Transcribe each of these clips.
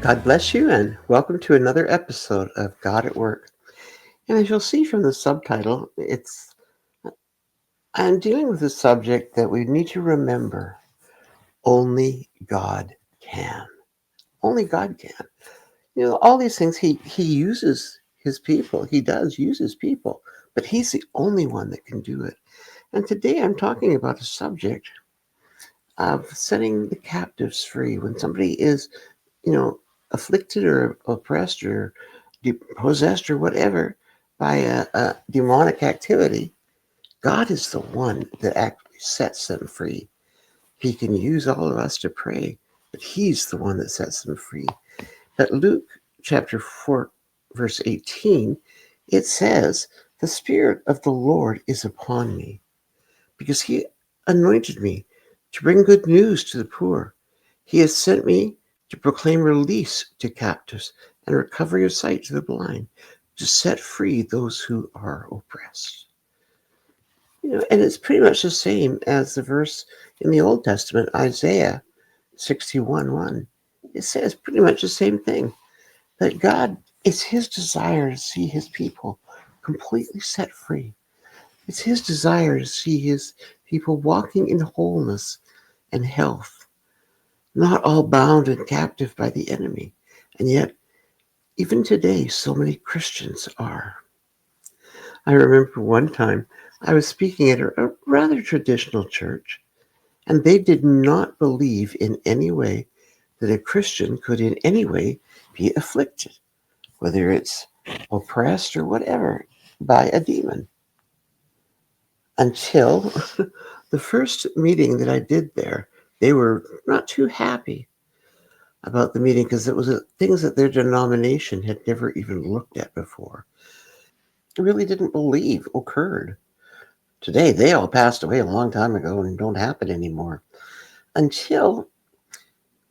God bless you, and welcome to another episode of God at Work. And as you'll see from the subtitle, I'm dealing with a subject that we need to remember: only God can. Only God can. All these things He uses His people. He does use His people, but He's the only one that can do it. And today I'm talking about a subject of setting the captives free. When somebody is, you know, afflicted or oppressed or possessed or whatever by a demonic activity, God is the one that actually sets them free. He can use all of us to pray, but He's the one that sets them free. But Luke chapter 4, verse 18, it says, "The Spirit of the Lord is upon me, because He anointed me to bring good news to the poor. He has sent me to proclaim release to captives and recovery of sight to the blind, to set free those who are oppressed." And it's pretty much the same as the verse in the Old Testament, Isaiah 61:1. It says pretty much the same thing, that God, it's His desire to see His people completely set free. It's His desire to see His people walking in wholeness and health, not all bound and captive by the enemy. And yet, even today, so many Christians are. I remember one time I was speaking at a rather traditional church, and they did not believe in any way that a Christian could in any way be afflicted, whether it's oppressed or whatever, by a demon. Until the first meeting that I did there, they were not too happy about the meeting because it was things that their denomination had never even looked at before. Really didn't believe occurred. Today, they all passed away a long time ago and don't happen anymore. Until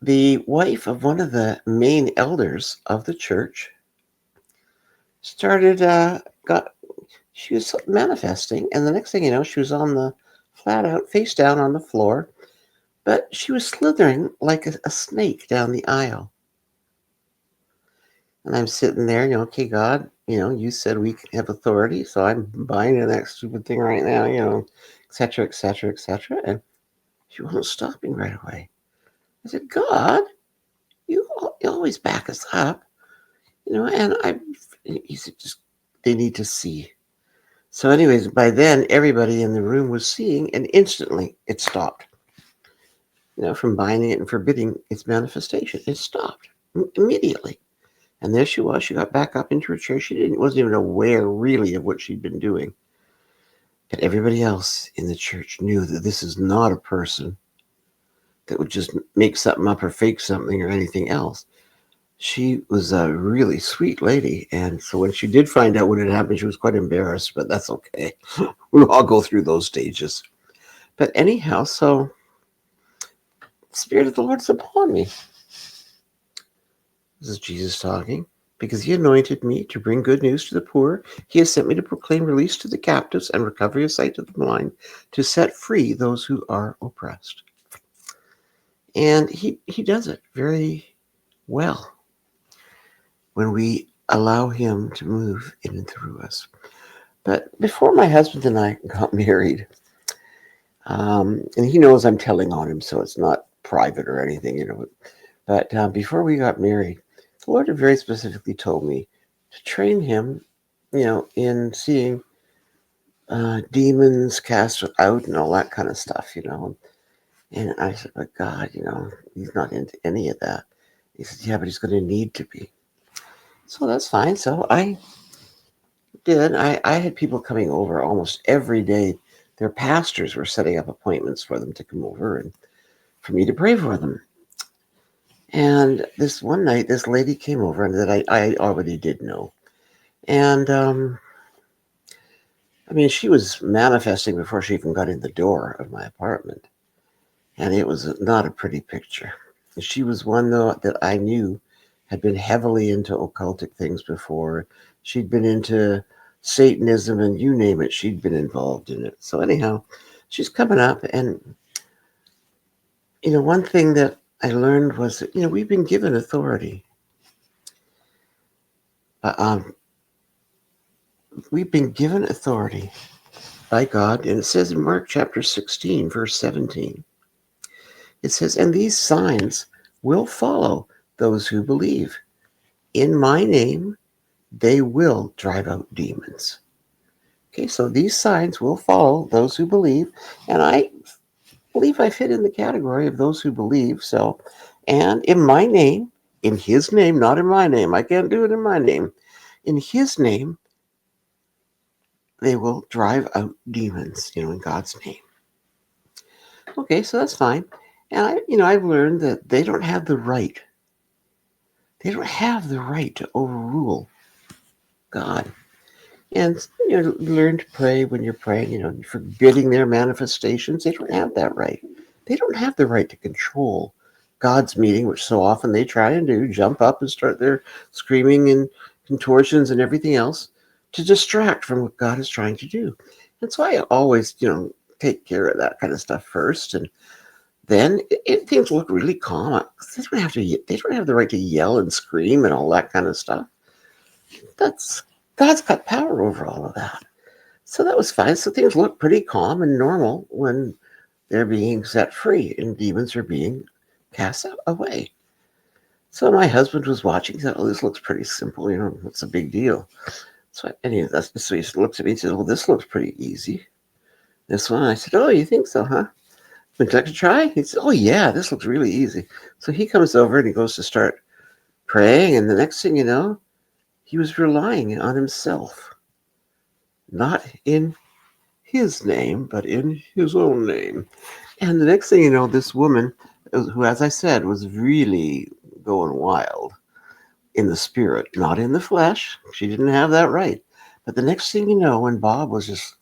the wife of one of the main elders of the church started, she was manifesting, and the next thing you know, she was on the flat out, face down on the floor, but she was slithering like a snake down the aisle. And I'm sitting there, okay, God, you said we can have authority, so I'm buying that stupid thing right now, et cetera, et cetera, et cetera. And she wasn't stopping right away. I said, God, you always back us up, and he said, just, they need to see. So anyways, by then, everybody in the room was seeing, and instantly it stopped, from binding it and forbidding its manifestation. It stopped immediately. And there she was. She got back up into her chair. Wasn't even aware really of what she'd been doing. But everybody else in the church knew that this is not a person that would just make something up or fake something or anything else. She was a really sweet lady. And so when she did find out what had happened, she was quite embarrassed, but that's okay. We'll all go through those stages. But anyhow, so the Spirit of the Lord is upon me. This is Jesus talking. Because He anointed me to bring good news to the poor. He has sent me to proclaim release to the captives and recovery of sight to the blind, to set free those who are oppressed. And he does it very well when we allow Him to move in and through us. But before my husband and I got married, and he knows I'm telling on him, so it's not private or anything, But before we got married, the Lord had very specifically told me to train him, in seeing demons cast out and all that kind of stuff, And I said, but God, He's not into any of that. He said, yeah, but He's going to need to be. So that's fine. So I did. I had people coming over almost every day. Their pastors were setting up appointments for them to come over and for me to pray for them. And this one night, this lady came over and that I already did know. And she was manifesting before she even got in the door of my apartment. And it was not a pretty picture. She was one, though, that I knew had been heavily into occultic things before. She'd been into Satanism and you name it, she'd been involved in it. So anyhow, she's coming up. And, one thing that I learned was that, we've been given authority. Uh, um, we've been given authority by God, and it says in Mark chapter 16, verse 17, it says, "And these signs will follow those who believe. In my name, they will drive out demons." Okay, so these signs will follow those who believe, and I believe I fit in the category of those who believe. So, and in my name, in his name, not in my name, I can't do it in my name. In his name, they will drive out demons, in God's name. Okay, so that's fine. And I've learned that they don't have the right. They don't have the right to overrule God. And learn to pray when you're praying, forbidding their manifestations. They don't have that right. They don't have the right to control God's meeting, which so often they try and do, jump up and start their screaming and contortions and everything else to distract from what God is trying to do. And so I always, take care of that kind of stuff first, and then things look really calm. They don't have to. They don't have the right to yell and scream and all that kind of stuff. That's God's got power over all of that. So that was fine. So things look pretty calm and normal when they're being set free and demons are being cast away. So my husband was watching. He said, "Oh, this looks pretty simple. What's a big deal?" So so he looks at me and says, "Well, this looks pretty easy. This one." I said, "Oh, you think so, huh? Would you like to try?" He said, "Oh, yeah, this looks really easy." So he comes over and he goes to start praying. And the next thing you know, he was relying on himself, not in his name, but in his own name. And the next thing you know, this woman, who, as I said, was really going wild in the spirit, not in the flesh. She didn't have that right. But the next thing you know, when Bob was just,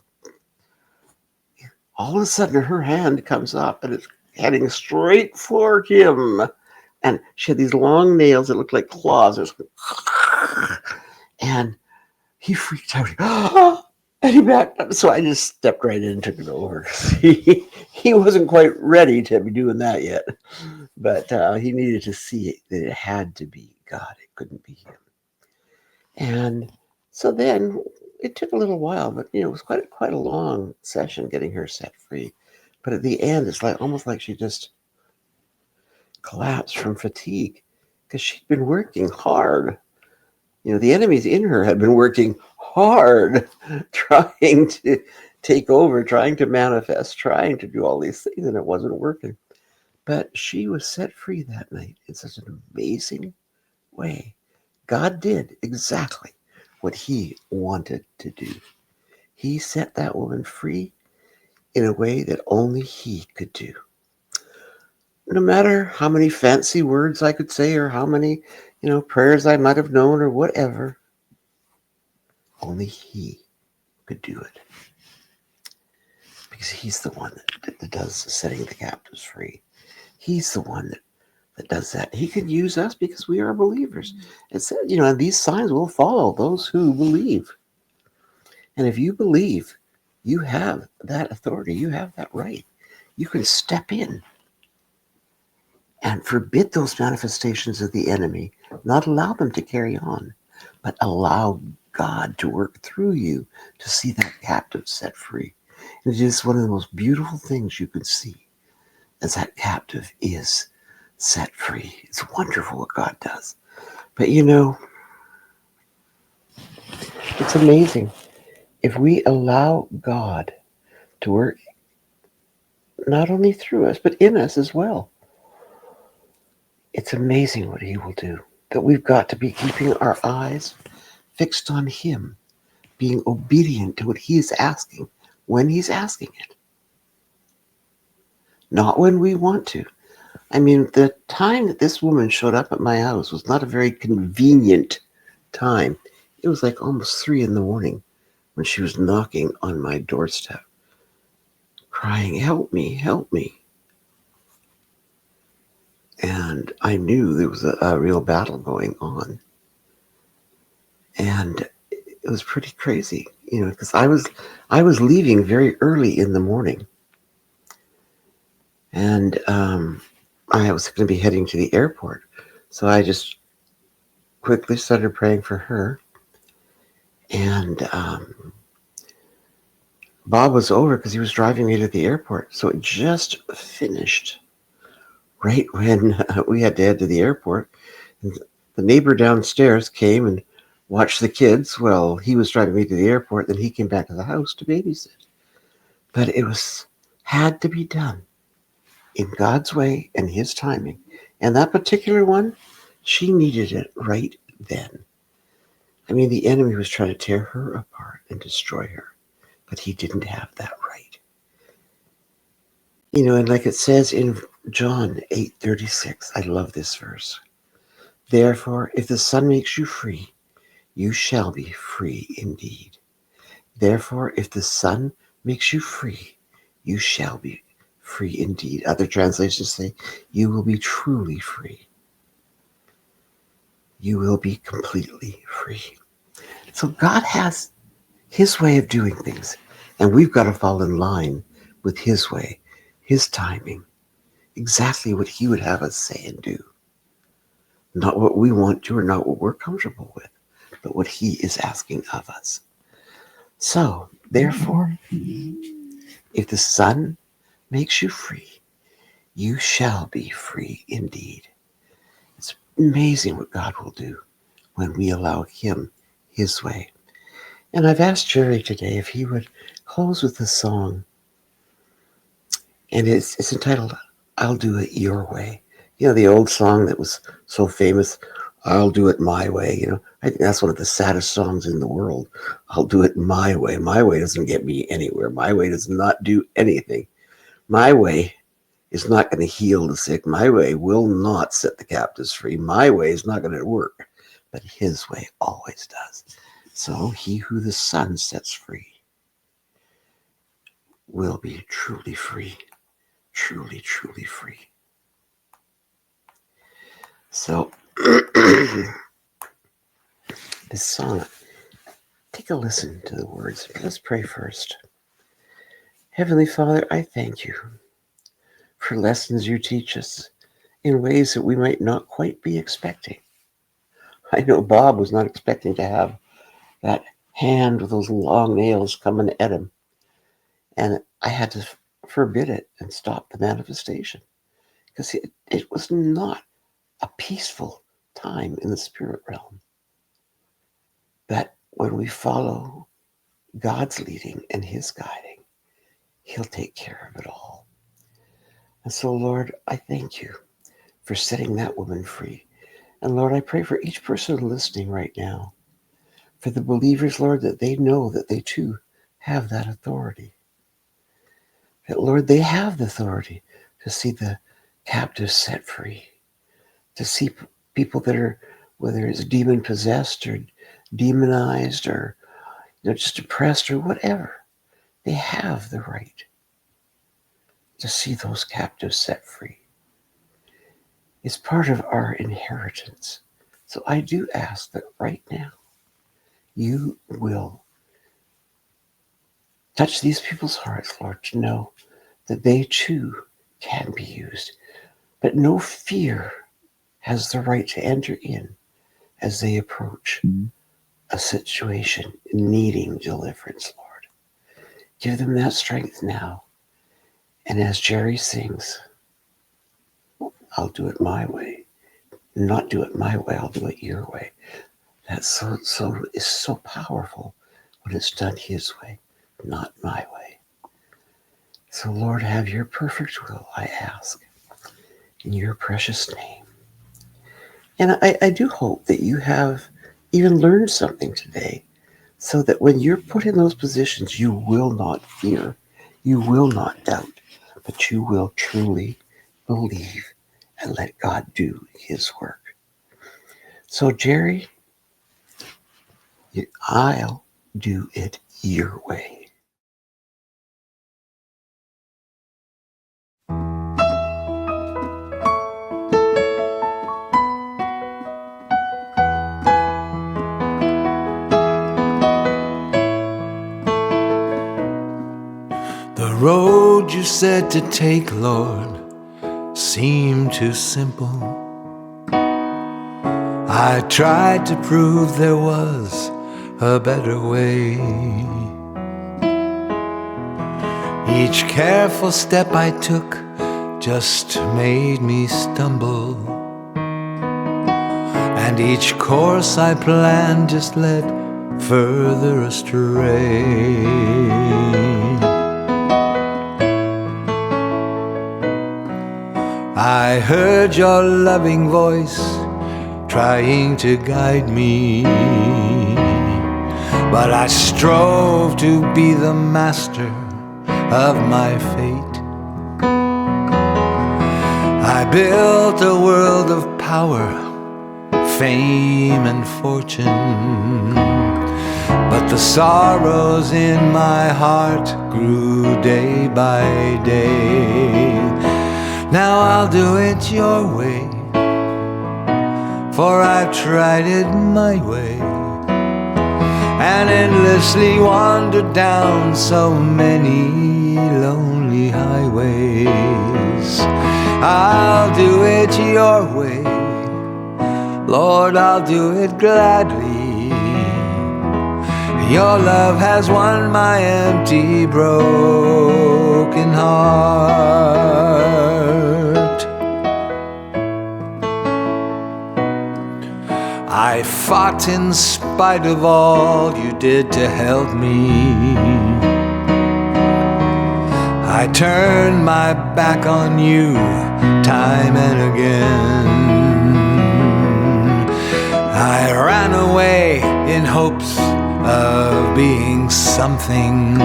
all of a sudden her hand comes up and it's heading straight for him. And she had these long nails that looked like claws. And he freaked out. And he backed up. So I just stepped right in and took it over. He wasn't quite ready to be doing that yet. But he needed to see that it had to be God. It couldn't be him. And so then it took a little while, but it was quite a long session getting her set free. But at the end, it's almost like she just collapsed from fatigue because she'd been working hard. The enemies in her had been working hard, trying to take over, trying to manifest, trying to do all these things, and it wasn't working. But she was set free that night in such an amazing way. God did exactly what he wanted to do. He set that woman free in a way that only he could do. No matter how many fancy words I could say or how many, prayers I might have known or whatever, only he could do it. Because he's the one that does setting the captives free. He's the one that does that. He can use us because we are believers. It said, and these signs will follow those who believe. And if you believe, you have that authority. You have that right. You can step in and forbid those manifestations of the enemy, not allow them to carry on, but allow God to work through you to see that captive set free. And it is one of the most beautiful things you can see as that captive is set free. It's wonderful what God does. But it's amazing. If we allow God to work not only through us, but in us as well, it's amazing what he will do. That we've got to be keeping our eyes fixed on him, being obedient to what he is asking when he's asking it. Not when we want to. I mean, the time that this woman showed up at my house was not a very convenient time. It was like almost 3 a.m. when she was knocking on my doorstep, crying, "Help me, help me." And I knew there was a real battle going on. And it was pretty crazy, because I was leaving very early in the morning. And I was going to be heading to the airport. So I just quickly started praying for her. And Bob was over because he was driving me to the airport. So it just finished right when we had to head to the airport. And the neighbor downstairs came and watched the kids while he was driving me to the airport. Then he came back to the house to babysit. But it had to be done in God's way and his timing. And that particular one, she needed it right then. I mean, the enemy was trying to tear her apart and destroy her, but he didn't have that right. You know, and like it says in John 8:36, I love this verse. Therefore, if the Son makes you free, you shall be free indeed. Therefore, if the Son makes you free, you shall be free indeed. Other translations say, you will be truly free. You will be completely free. So God has his way of doing things, and we've got to fall in line with his way, his timing, exactly what he would have us say and do. Not what we want to or not what we're comfortable with, but what he is asking of us. So, therefore, if the Son makes you free, you shall be free indeed. It's amazing what God will do when we allow him his way. And I've asked Jerry today if he would close with a song. And it's entitled, I'll Do It Your Way. You know, the old song that was so famous, I'll Do It My Way. You know, I think that's one of the saddest songs in the world. I'll do it my way. My way doesn't get me anywhere. My way does not do anything. My way is not going to heal the sick. My way will not set the captives free. My way is not going to work. But his way always does. So he who the Son sets free will be truly free. Truly, truly free. So, this song, take a listen to the words. Let's pray first. Heavenly Father, I thank you for lessons you teach us in ways that we might not quite be expecting. I know Bob was not expecting to have that hand with those long nails coming at him, and I had to forbid it and stop the manifestation because it was not a peaceful time in the spirit realm. But when we follow God's leading and his guiding, he'll take care of it all. And so, Lord, I thank you for setting that woman free. And Lord, I pray for each person listening right now, for the believers, Lord, that they know that they too have that authority. That, Lord, they have the authority to see the captives set free, to see people that are, whether it's demon possessed or demonized or just depressed or whatever, they have the right to see those captives set free. It's part of our inheritance. So I do ask that right now you will touch these people's hearts, Lord, to know that they too can be used. But no fear has the right to enter in as they approach a situation needing deliverance, Lord. Give them that strength now. And as Jerry sings, I'll do it my way. Not do it my way, I'll do it your way. That is so powerful when it's done his way, not my way. So Lord, have your perfect will, I ask, in your precious name. And I do hope that you have even learned something today, so that when you're put in those positions, you will not fear, you will not doubt, but you will truly believe and let God do his work. So Jerry, I'll do it your way. The road you said to take, Lord, seemed too simple. I tried to prove there was a better way. Each careful step I took just made me stumble, and each course I planned just led further astray. I heard your loving voice trying to guide me, but I strove to be the master of my fate. I built a world of power, fame and fortune, but the sorrows in my heart grew day by day. Now I'll do it your way, for I've tried it my way, and endlessly wandered down so many lonely highways. I'll do it your way, Lord, I'll do it gladly. Your love has won my empty, broken heart. I fought in spite of all you did to help me. I turned my back on you time and again. I ran away in hopes of being something,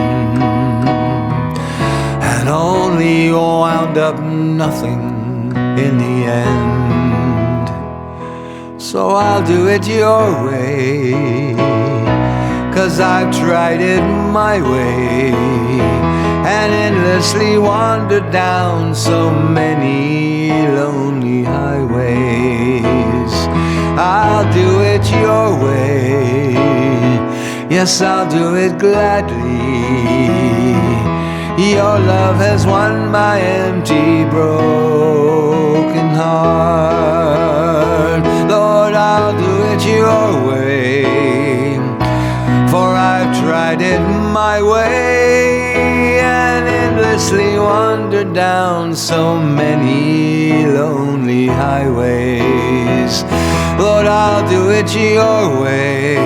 and only wound up nothing in the end. So I'll do it your way, 'cause I've tried it my way, and endlessly wandered down so many lonely highways. I'll do it your way, yes, I'll do it gladly. Your love has won my empty, broken heart. Lord, I'll do it your way, for I've tried it my way, and endlessly wandered down so many lonely highways. Lord, I'll do it your way,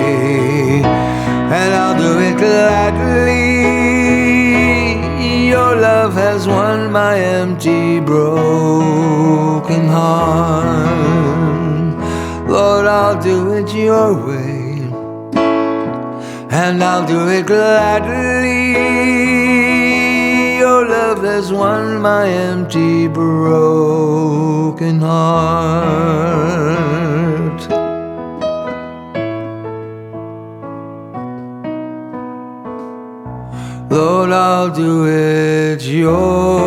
and I'll do it gladly. Your love has won my empty, broken heart. Lord, I'll do it your way, and I'll do it gladly. Your love has won my empty, broken heart. Lord, I'll do it your